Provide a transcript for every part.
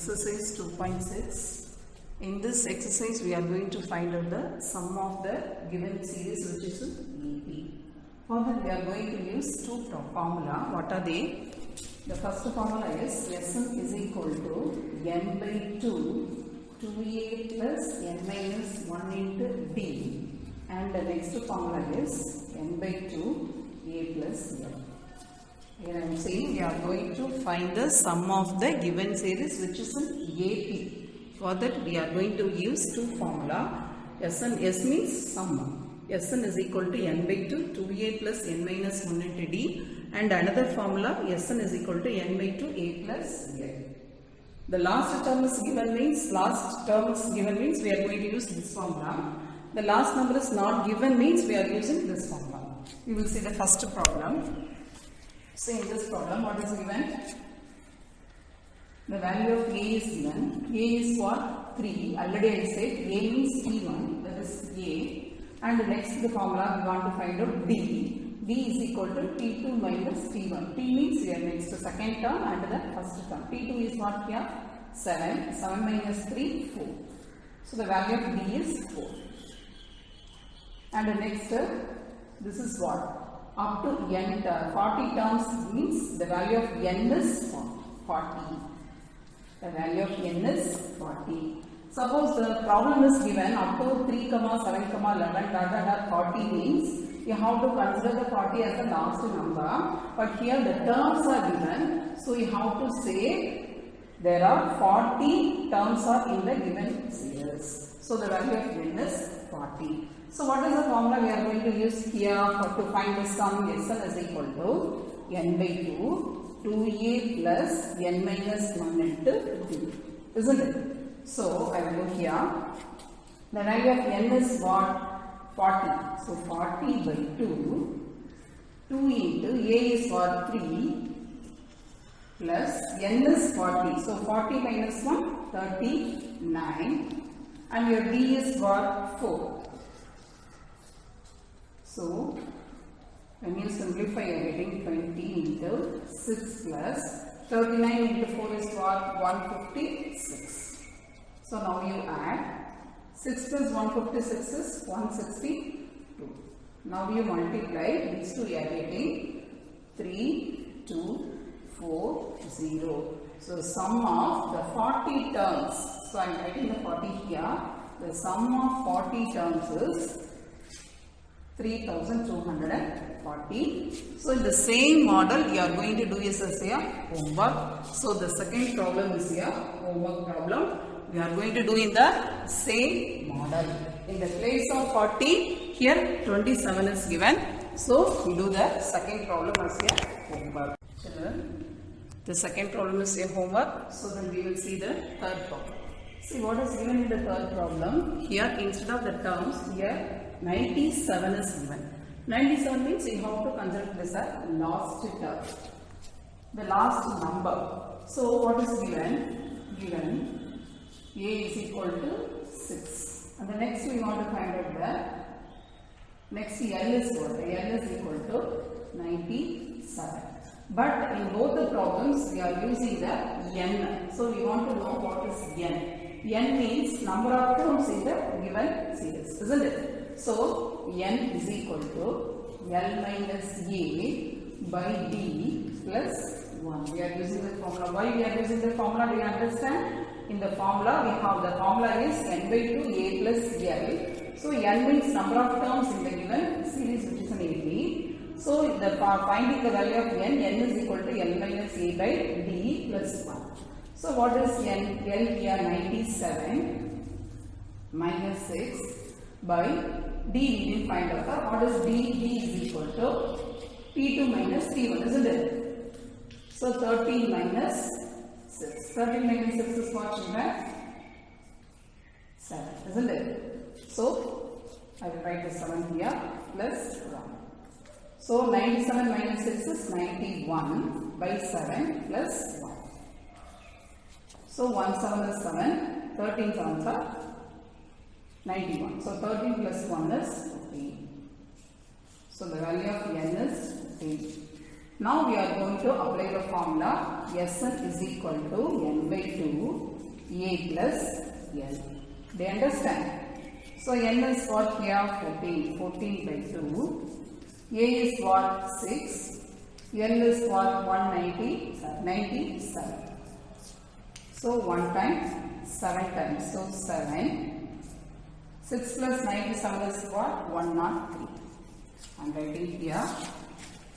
Exercise 2.6. In this exercise, we are going to find out the sum of the given series, which is AP. For that, we are going to use two formula. What are they? The first formula is Sn is equal to n by 2, 2a plus n minus 1 into d. And the next formula is n by 2, a plus n. Here I am saying we are going to find the sum of the given series, which is an AP. For that, we are going to use two formula. Sn, S means sum. Sn is equal to n by 2, 2a plus n minus 1 into d. And another formula, Sn is equal to n by 2, a plus n. The last term is given means, we are going to use this formula. The last number is not given means we are using this formula. We will see the first problem. So in this problem, what is given? The value of A is given. A is what? 3. Already I said A means T1, that is A. And next the formula we want to find out D. D is equal to T2 minus T1. T means here next to second term and the first term. T2 is what here? 7. 7 minus 3, 4. So the value of D is 4. And the next, this is what? Up to n, 40 terms means the value of n is 40. The value of n is 40. Suppose the problem is given up to 3, 7, 11, 40 means you have to consider the 40 as the last number. But here the terms are given. So you have to say there are 40 terms are in the given series. So the value of n is 40. So what is the formula we are going to use here to find the sum? Sn is equal to n by 2, 2a plus n minus 1 into d. Isn't it? So I will go here. The value of n is what? 40. So 40 by 2, 2 into a is what? 3 plus n is 40. So 40 minus 1, 39. And your d is what? 4. So, when you simplify, you are getting 20 into 6 plus 39 into 4 is what? 156. So, now you add 6 plus 156 is 162. Now you multiply these two, you are getting 3, 2, 4, 0. So, sum of the 40 terms. So, I am writing the 40 here. The sum of 40 terms is 3240. So in the same model you are going to do is here homework. So the second problem is here homework problem. We are going to do in the same model. In the place of 40, here 27 is given. So we do the second problem as here homework. Children, the second problem is here homework. So then we will see the third problem. See what is given in the third problem. Here instead of the terms, here 97 is given. 97 means you have to consider this as last term, the last number. So what is given? Given a is equal to 6. And the next we want to find out the next L is what? L is equal to 97. But in both the problems we are using the n. So we want to know what is n. N means number of terms in the given series, isn't it? So, n is equal to L minus A by D plus 1. We are using the formula. Why we are using the formula? Do you understand? In the formula, we have the formula is n by 2 A plus L. So, n means number of terms in the given series, which is an AP. So, the finding the value of n is equal to L minus A by D plus 1. So, what is n? L here 97 minus 6 by D we didn't find out. What is D? D is equal to T2 minus T1, isn't it? So 13 minus 6. 13 minus 6 is what, children? 7, isn't it? So I will write the 7 here plus 1. So 97 minus 6 is 91 by 7 plus 1. So 1 7 is 7, 13 7s are 91. So 13 plus 1 is 15. So the value of n is 15. Now we are going to apply the formula Sn is equal to n by 2 a plus l. Do you understand? So n is what here? 14. 14 by 2. A is what? 6. L is what? 97. So 1 time 7 times. So 7. 6 plus 97 is what? 103. I am writing here.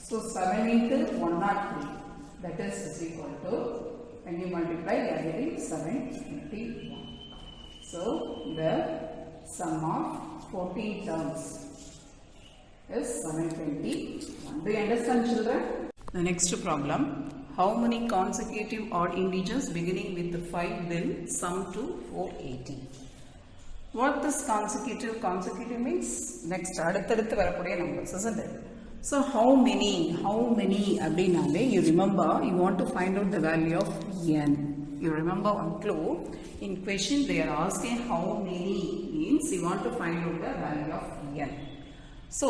So 7 into 103, that is equal to, when you multiply, you are getting 721. So the sum of 14 terms is 721. Do you understand, children? The next problem, how many consecutive odd integers beginning with the 5 will sum to 480? What this consecutive means? Next, அடுத்தடுத்து வரக்கூடிய numbers, isn't it? So how many அப்படினாலே you remember, you want to find out the value of n. You remember one clue, in question they are asking how many means you want to find out the value of n. So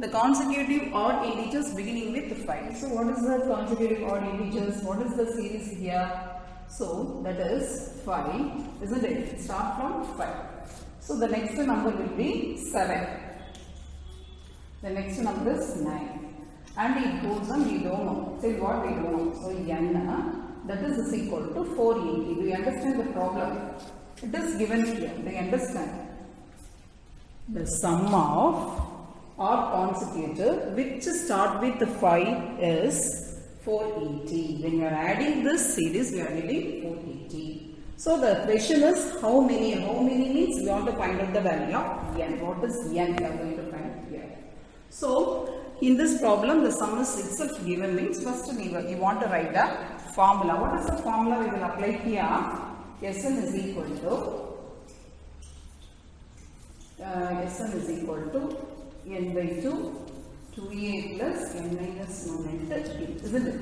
the consecutive odd integers beginning with 5. So what is the consecutive odd integers? What is the series here? So that is 5, isn't it? Start from 5. So the next number will be 7. The next number is 9. And it goes on, we don't know. Say what we don't know. So n, that is equal to 480. Do you understand the problem? It is given here. Do you understand? The sum of odd consecutive which start with 5 is 480. When you are adding this series, we are getting 480. So the question is how many? How many means we want to find out the value of n. What is n? We are going to find here. So in this problem, the sum is itself given means first you want to write the formula. What is the formula we will apply here? Sn is equal to n by 2 2a plus n minus 1 into t, isn't it?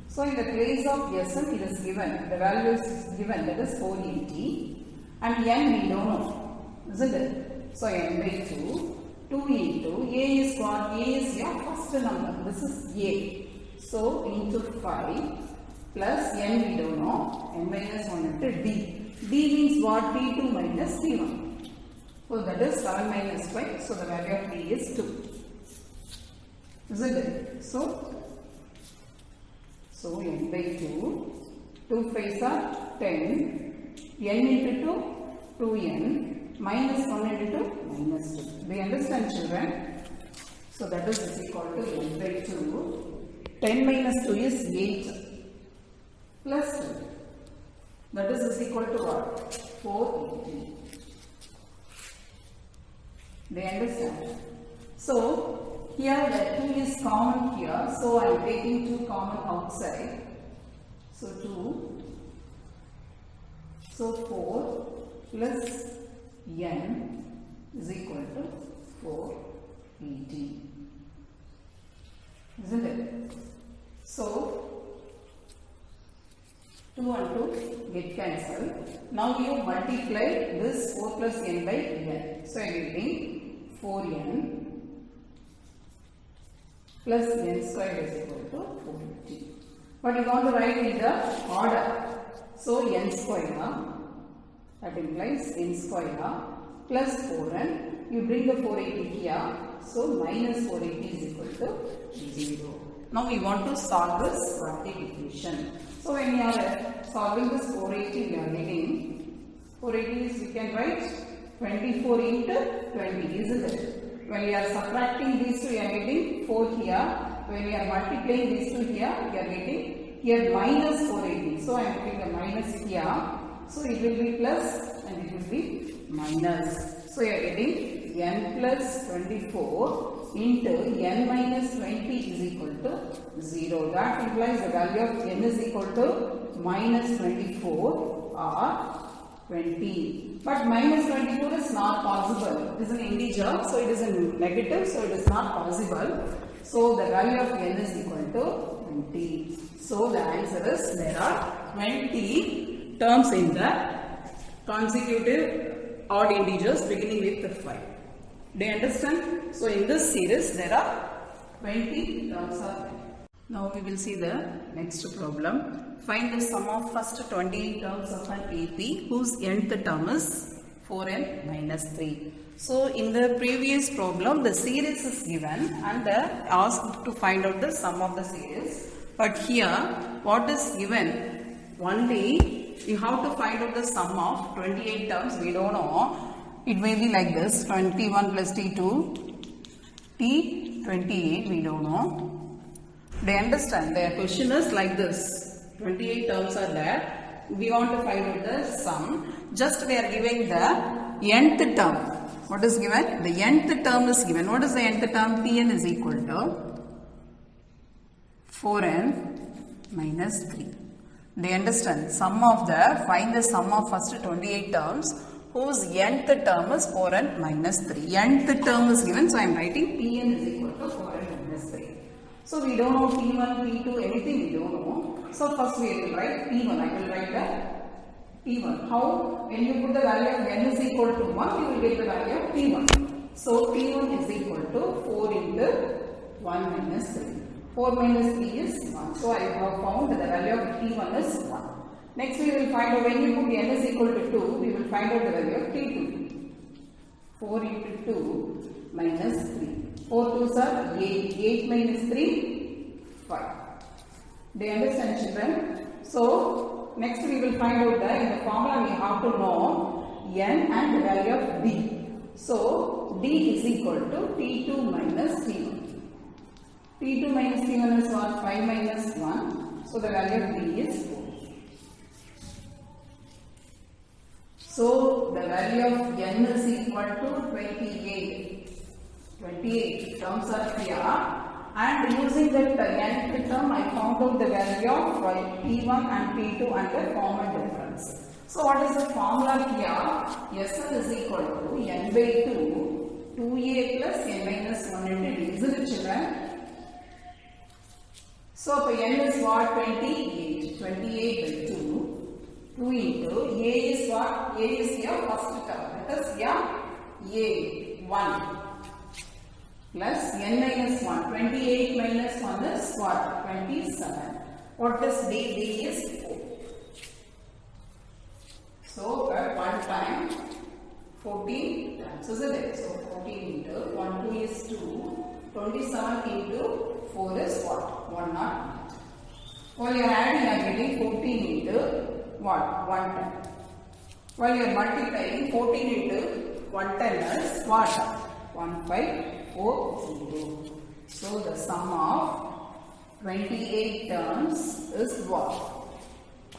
So in the place of Sn, it is given, the value is given, that is 480, and n we don't know, isn't it? So n by 2 into a is what? A is your first number, this is a. So into 5 plus n we don't know, n minus 1 into d. D means what? T2 minus T1. So that is 7 minus 5, so the value of d is 2. Isn't it? So n by 2, 2 5s are 10, n into 2, 2n, minus 1 into 2, minus 2. Do you understand, children? So that is equal to n by 2, 10 minus 2 is 8, plus 2. That is equal to what? 480. Do you understand? So here the 2 is common here, so I am taking 2 common outside. So 2, so 4 plus n is equal to 480. Isn't it? So 2 and 2 get cancelled. Now you multiply this 4 plus n by n. So I am getting 4n plus n square is equal to 450. But you want to write in the order. So n square, that implies n square plus 4n. You bring the 480 here. So minus 480 is equal to 0. Now we want to solve this quadratic equation. So when you are solving this 480, we are getting 480 is, we can write 24 into 20, isn't it? When we are subtracting these two, we are getting 4 here. When we are multiplying these two here, we are getting here minus 480. So I am putting a minus here. So it will be plus and it will be minus. So you are getting n plus 24 into n minus 20 is equal to 0. That implies the value of n is equal to minus 24 or 20. But minus 24 is not possible. It is an integer, so it is a negative, so it is not possible. So the value of n is equal to 20. So the answer is there are 20 terms in the consecutive odd integers beginning with the 5. Do you understand? So in this series there are 20 terms are there. Now we will see the next problem. Find the sum of first 28 terms of an AP whose nth term is 4n minus 3. So in the previous problem the series is given and asked to find out the sum of the series. But here what is given? Only you have to find out the sum of 28 terms. We don't know. It may be like this: 21 plus T2, T28, we don't know. They understand. Their question is like this: 28 terms are there. We want to find out the sum. Just we are giving the nth term. What is given? The nth term is given. What is the nth term? Tn is equal to 4n minus 3. They understand. Sum of the, find the sum of first 28 terms whose nth term is 4n minus 3. Nth term is given, so I am writing Pn is equal to 4n minus 3. So we don't know P1, P2, anything we don't know. So first we will write P1. I will write the P1. How? When you put the value of n is equal to 1, you will get the value of P1. So P1 is equal to 4 into 1 minus 3. 4 minus 3 is 1. So I have found that the value of P1 is 1. Next we will find out, when you put n is equal to 2, we will find out the value of T2. 4 into 2 minus 3. 4 2s are 8. 8 minus 3, 5. Do you understand, children? So, next we will find out that in the formula we have to know n and the value of d. So, d is equal to T2 minus T1. T2 minus T1 is what? 5 minus 1. So, the value of d is 4. So, the value of n is equal to 28. 28 terms are here, and using that nth term I found out the value of P1 and P2 and the common difference. So what is the formula here? Sn is equal to n by 2, 2a plus n minus 1 into d. Isn't it, children? So n is what? 28. 28 by 2. 2 into a is what? A is your first term. That is a 1. Plus n minus 1. 28 minus 1 is what? 27. What is d? D is 4. So at one time 14 times, isn't it? So 14 into 1 2 is 2. 27 into 4 is what? 109. While you are adding, you are getting 14 into what? 110. While you are multiplying, 14 into 110 is what? 1540. So the sum of 28 terms is what?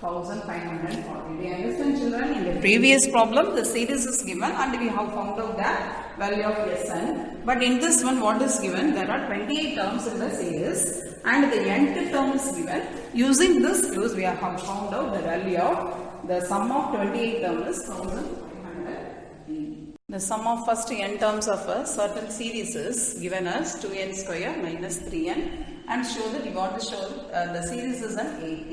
1540. Do you understand, children? In the previous problem, the series is given and we have found out the value of Sn. But in this one, what is given? There are 28 terms in the series and the nth term is given. Using this clues, we have found out the value of the sum of 28 terms is 1580. The sum of first n terms of a certain series is given as 2n square minus 3n, and show that you want to show the series is an AP.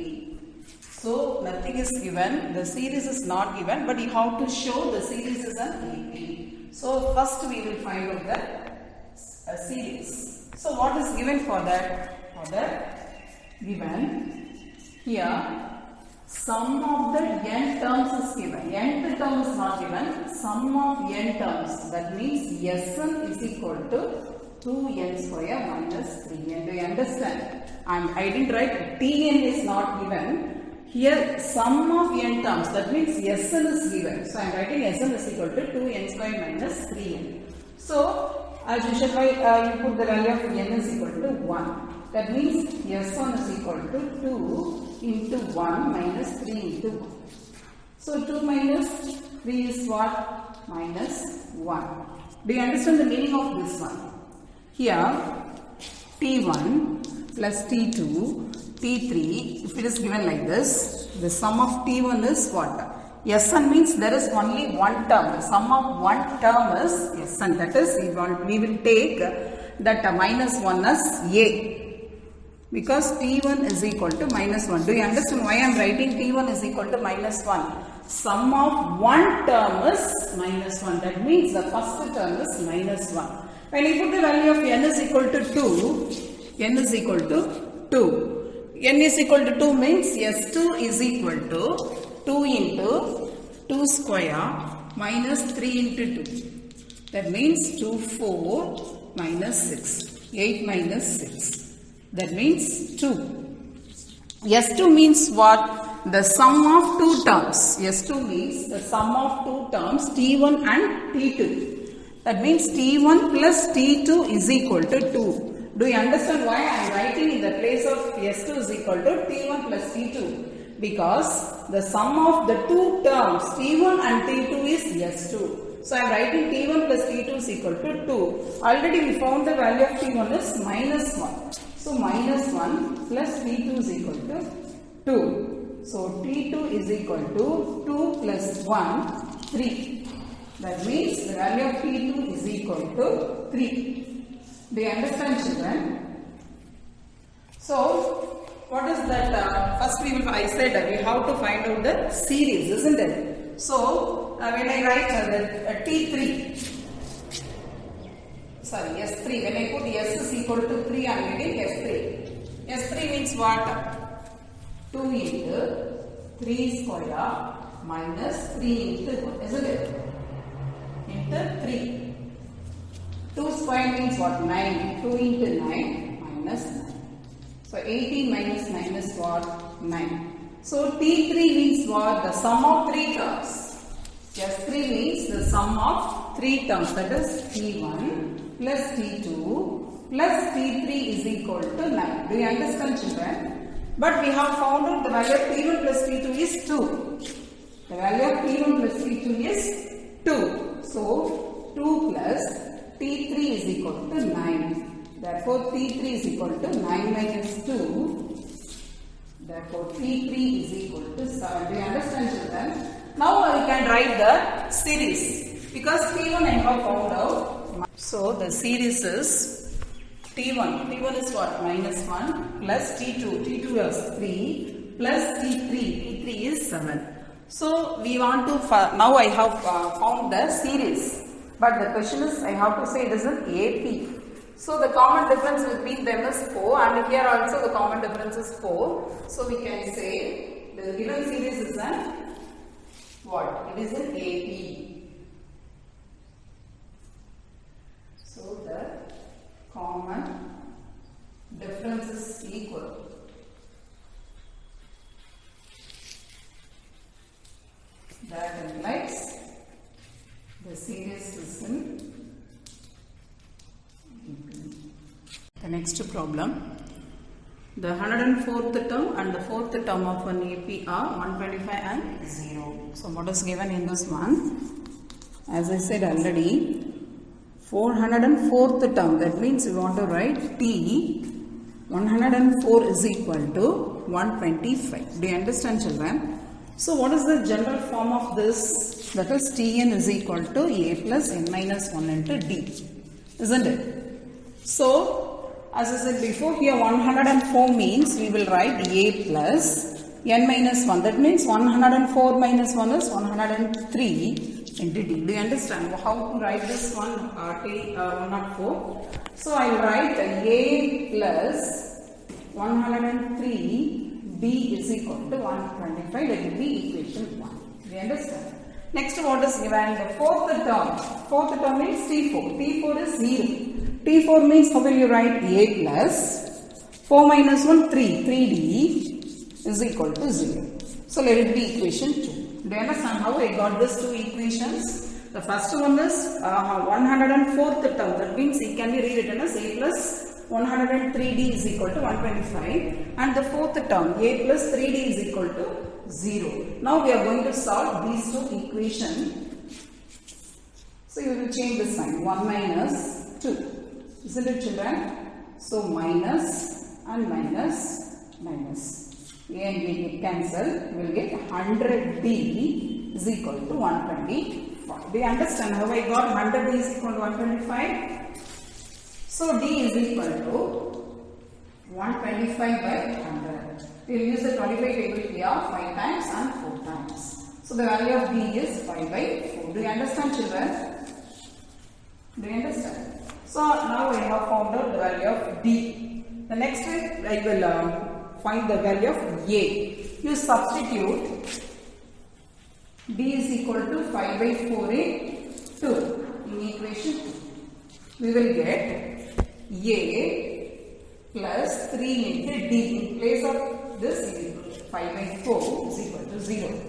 So nothing is given, the series is not given, but you have to show the series is an AP. So first we will find out the series. So what is given for that? For that given here, sum of the n terms is given. Nth term is not given. Sum of n terms. That means Sn is equal to 2n square minus 3n. Do you understand? I didn't write Tn is not given. Here sum of n terms. That means Sn is given. So I am writing Sn is equal to 2n square minus 3n. So as usual, you put the value of n is equal to 1. That means S1 is equal to 2 into 1 minus 3 into 1. So 2 minus 3 is what? Minus 1. Do you understand the meaning of this one? Here T1 plus T2, T3, if it is given like this, the sum of T1 is what? Sn means there is only one term. The sum of one term is Sn. That is, we will take that minus 1 as A. Because T1 is equal to minus 1. Do you understand why I am writing T1 is equal to minus 1? Sum of one term is minus 1. That means the first term is minus 1. When you put the value of n is equal to 2, n is equal to 2. N is equal to 2 means S2 is equal to 2 into 2 square minus 3 into 2. That means 2, 4 minus 6. 8 minus 6. That means 2. S2 means what? The sum of two terms. S2 means the sum of two terms T1 and T2. That means T1 plus T2 is equal to 2. Do you understand why I am writing in the place of S2 is equal to T1 plus T2? Because the sum of the two terms T1 and T2 is S2. So I am writing T1 plus T2 is equal to 2. Already we found the value of T1 is minus 1. So minus 1 plus T2 is equal to 2. So T2 is equal to 2 plus 1, 3. That means the value of T2 is equal to 3. Do you understand, children? So what is that? First I said we have to find out the series, isn't it? So when I write T3, sorry, S3, when I put S is equal to 3, I am getting S3. S3 means what? 2 into 3 square minus 3 into 1, isn't it? Into 3. 2 square means what? 9. 2 into 9 minus 9. So 18 minus 9 is what? 9. So T3 means what? The sum of 3 terms. S3 means the sum of 3 terms, that is T1 plus T2 plus T3 is equal to 9. Do you understand, children? But we have found out the value of T1 plus T2 is 2. The value of T1 plus T2 is 2. So 2 plus T3 is equal to 9. Therefore T3 is equal to 9 minus 2. Therefore T3 is equal to 7. Do you understand, children? Now we can write the series. Because T1 I have found out. So the series is T1. T1 is what? Minus 1 plus T2. T2 is 3 plus T3. T3 is 7. So we want to, now I have found the series. But the question is, I have to say it is an AP. So the common difference between them is 4, and here also the common difference is 4. So we can say the given series is an what? It is an AP. So the common difference is equal. That implies the series is in AP. The next problem. The 104th term and the 4th term of an AP are 125 and 0. So what is given in this one? As I said already, 404th term, that means we want to write T 104 is equal to 125. Do you understand, children? So what is the general form of this? That is Tn is equal to A plus n minus 1 into D, isn't it? So as I said before, here 104 means we will write A plus n minus 1. That means 104 minus 1 is 103 into D. Do you understand how to write this one? 104. So I will write A plus 103 B is equal to 125. That will be equation 1. Do you understand? Next, what is given? The fourth term. Fourth term means T4. T4 is 0. T4 means how will you write? A plus 4 minus 1, 3. 3D is equal to 0. So let it be equation 2. Do you understand how I got these two equations? The first one is 104th term. That means it can be rewritten as A plus 103D is equal to 125. And the fourth term, A plus 3D is equal to 0. Now we are going to solve these two equations. So you will change the sign. 1 minus 2. Isn't it, children? So minus and minus minus. A and B get cancelled. We will get 100D is equal to 125. Do you understand how I got 100D is equal to 125? So D is equal to 125 by 100. We will use the 25 table here 5 times and 4 times. So the value of D is 5 by 4. Do you understand, children? Do you understand? So now we have found out the value of D. The next way I will find the value of A. You substitute B is equal to 5 by 4 in 2 in equation 2. We will get A plus 3 into D. In place of this, 5 by 4 is equal to 0.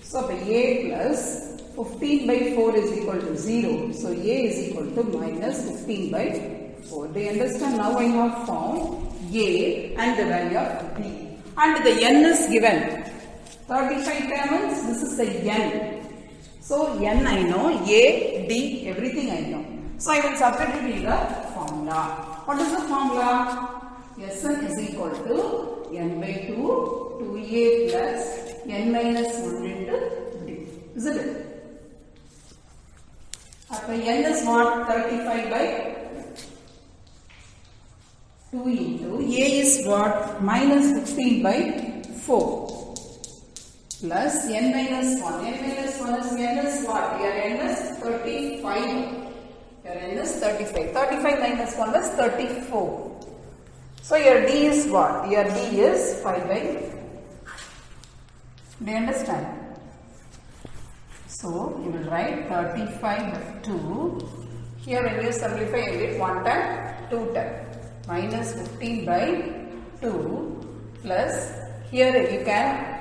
So, A plus 15 by 4 is equal to 0. So, A is equal to minus 15 by 4. Do you understand? Now, I have found A and the value of B. And the N is given. 35 terms, this is the N. So, N I know, A, D, everything I know. So, I will substitute in the formula. What is the formula? Sn is equal to N by 2, 2A plus N minus 1 into D. Isn't it? After N is what? 35 by 2 into A is what? Minus 15 by 4. Plus N minus 1. N minus 1 is N is what? Your N is 35. Your N is 35. 35 minus 1 is 34. So your D is what? Your D is 5 by 2. Do you understand? So you will write 35 by 2. Here when you simplify, you get 1 time, 2 time. Minus 15 by 2 plus here you can.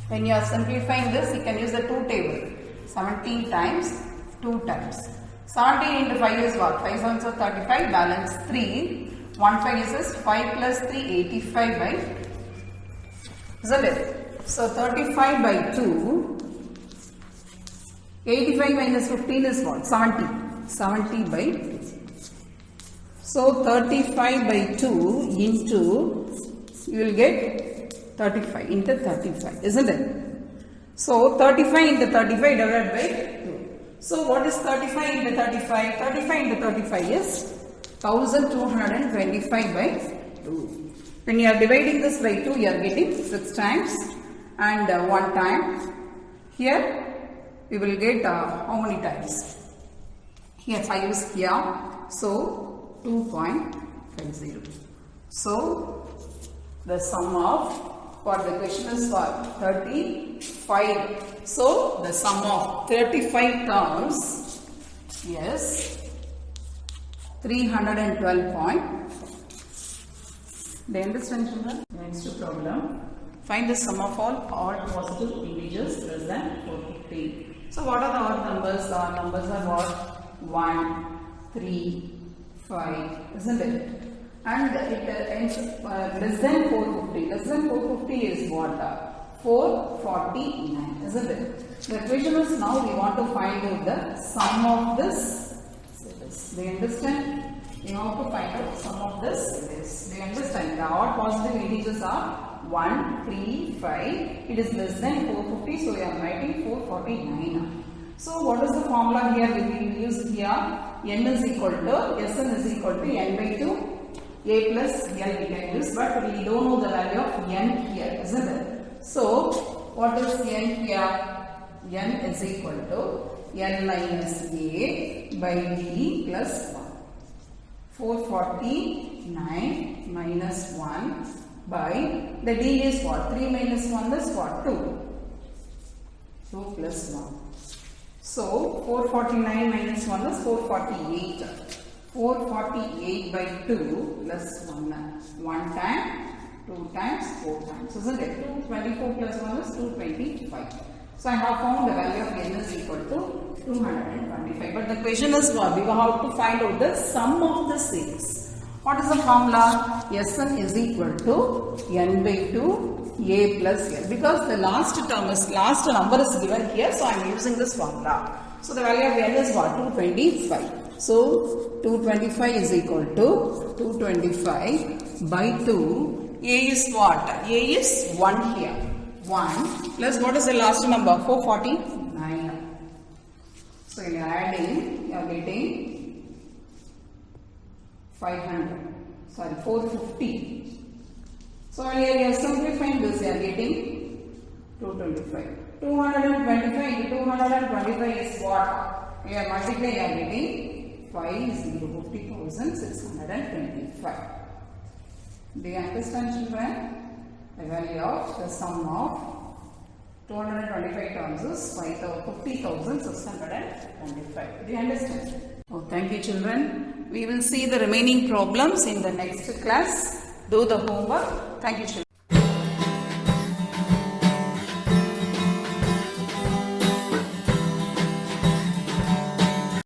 When you are simplifying this, you can use the 2 table. 17 times 2 times. 17 into 5 is what? 5 7 are 35, balance 3. 1 5 is 5 plus 3, 85 by, isn't it? So 35 by 2, 85 minus 15 is what? 70. 70 by 2. So 35 by 2 into, you will get 35 into 35, isn't it? So 35 into 35 divided by 2. So what is 35 into 35? 35 into 35 is 1225 by 2. When you are dividing this by 2, you are getting 6 times and 1 time. Here we will get how many times? Here 5 is here. So 2.50. So the sum of what the question is for 35. So the sum of 35 terms is 312. Do you understand, children? Next problem. Find the sum of all odd positive integers less than 450. So what are the odd numbers? The odd numbers are what? 1, 3, 5, isn't it? And it ends less than 450. Less than 450 is what? 449, isn't it? The question is now we want to find out the sum of this. Do you understand? You have to find out sum of this. Do you understand? The odd positive integers are 1, 3, 5. It is less than 450, so we are writing 449. So what is the formula here? We will use here. N is equal to, Sn is equal to N by 2. A plus L we can use, but we don't know the value of N here, isn't it? So what is N here? N is equal to N minus A by D plus 1. 449 minus 1 by, the D is what? 3 minus 1 is what? 2. 2 plus 1. So 449 minus 1 is 448. 448 by 2 plus 1. 1 time, 2 times, 4 times. Isn't it? 224 plus 1 is 225. So I have found the value of N is equal to 225. But the question is what? We have to find out the sum of the series. What is the formula? Sn is equal to N by 2 A plus L. Because the last number is given here, so I am using this formula. So the value of N is what? 225. So 225 is equal to 225 by 2. A is what? A is 1 here. 1 plus what is the last number? 449. So you are adding, you are getting 500. Sorry, 450. So when you are simplifying this, you are getting 225. 225 into 225 is what? You are multiplying, you are getting 50,625. Do you understand, children? The value of the sum of 225 terms is 50,625. Do you understand? Oh, thank you, children. We will see the remaining problems in the next class. Do the homework. Thank you, children.